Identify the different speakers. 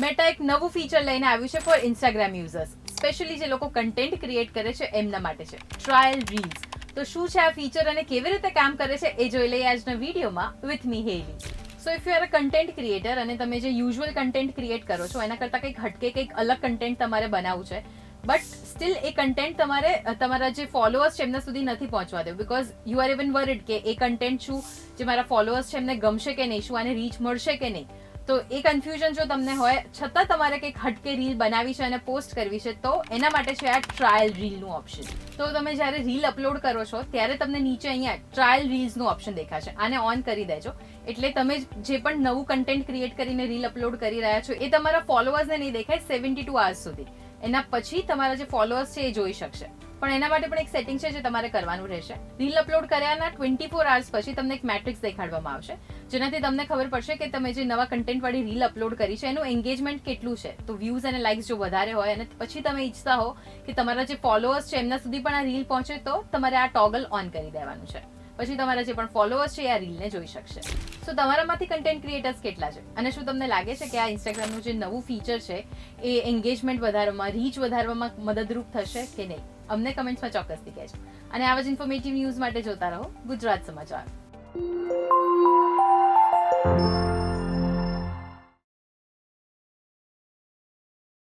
Speaker 1: Meta એક નવું feature લઈને આવ્યું છે ફોર ઇન્સ્ટાગ્રામ યુઝર્સ, સ્પેશિયલી જે લોકો કન્ટેન્ટ ક્રિએટ કરે છે એમના માટે છે, ટ્રાયલ રીલ્સ. તો શું છે આ ફીચર અને કેવી રીતે કામ કરે છે એ જોઈ લઈએ આજના વિડીયોમાં with me Heli. So if you are a content creator અને તમે જે યુઝ્યુઅલ કન્ટેન્ટ ક્રિએટ કરો છો એના કરતાં કંઈક હટકે કંઈક અલગ કન્ટેન્ટ તમારે બનાવવું છે, બટ સ્ટીલ એ કન્ટેન્ટ તમારે તમારા જે ફોલોઅર્સ છે એમના સુધી નથી પહોંચવા દેવું, because you are even worried કે એ કન્ટેન્ટ શું જે મારા ફોલોઅર્સ છે એમને ગમશે કે નહીં, શું આને રીચ મળશે કે નહીં. તો એ કન્ફ્યુઝન જો તમને હોય છતાં તમારે કંઈક હટકે રીલ બનાવી છે અને પોસ્ટ કરવી છે, તો એના માટે છે આ ટ્રાયલ રીલનું ઓપ્શન. તો તમે જ્યારે રીલ અપલોડ કરો છો ત્યારે તમને નીચે અહીંયા ટ્રાયલ રીલ્સનું ઓપ્શન દેખાશે, આને ઓન કરી દેજો. એટલે તમે જે પણ નવું કન્ટેન્ટ ક્રિએટ કરીને રીલ અપલોડ કરી રહ્યા છો એ તમારા ફોલોઅર્સને નહીં દેખાય 72 hours સુધી. એના પછી તમારા જે ફોલોઅર્સ છે એ જોઈ શકશે. પણ એના માટે પણ એક સેટિંગ છે જે તમારે કરવાનું રહેશે. રીલ અપલોડ કર્યાના 24 hours પછી તમને એક મેટ્રિક્સ દેખાડવામાં આવશે, જેનાથી તમને ખબર પડશે કે તમે જે નવા કન્ટેન્ટ વાળી રીલ અપલોડ કરી છે એનું એન્ગેજમેન્ટ કેટલું છે. તો વ્યૂઝ અને લાઇક્સ જો વધારે હોય અને પછી તમે ઈચ્છતા હો કે તમારા જે ફોલોઅર્સ છે એમના સુધી પણ આ રીલ પહોંચે, તો તમારે આ ટોગલ ઓન કરી દેવાનું છે. પછી તમારા જે પણ ફોલોઅર્સ છે એ આ રીલને જોઈ શકશે. સો તમારામાંથી કન્ટેન્ટ ક્રિએટર્સ કેટલા છે અને શું તમને લાગે છે કે આ ઇન્સ્ટાગ્રામનું જે નવું ફીચર છે એ એન્ગેજમેન્ટ વધારવામાં, રીચ વધારવામાં મદદરૂપ થશે કે નહીં? અમને કમેન્ટ્સમાં ચોક્કસથી કહેજો. અને આવા જ ઇન્ફોર્મેટિવ ન્યૂઝ માટે જોતા રહો ગુજરાત સમાચાર.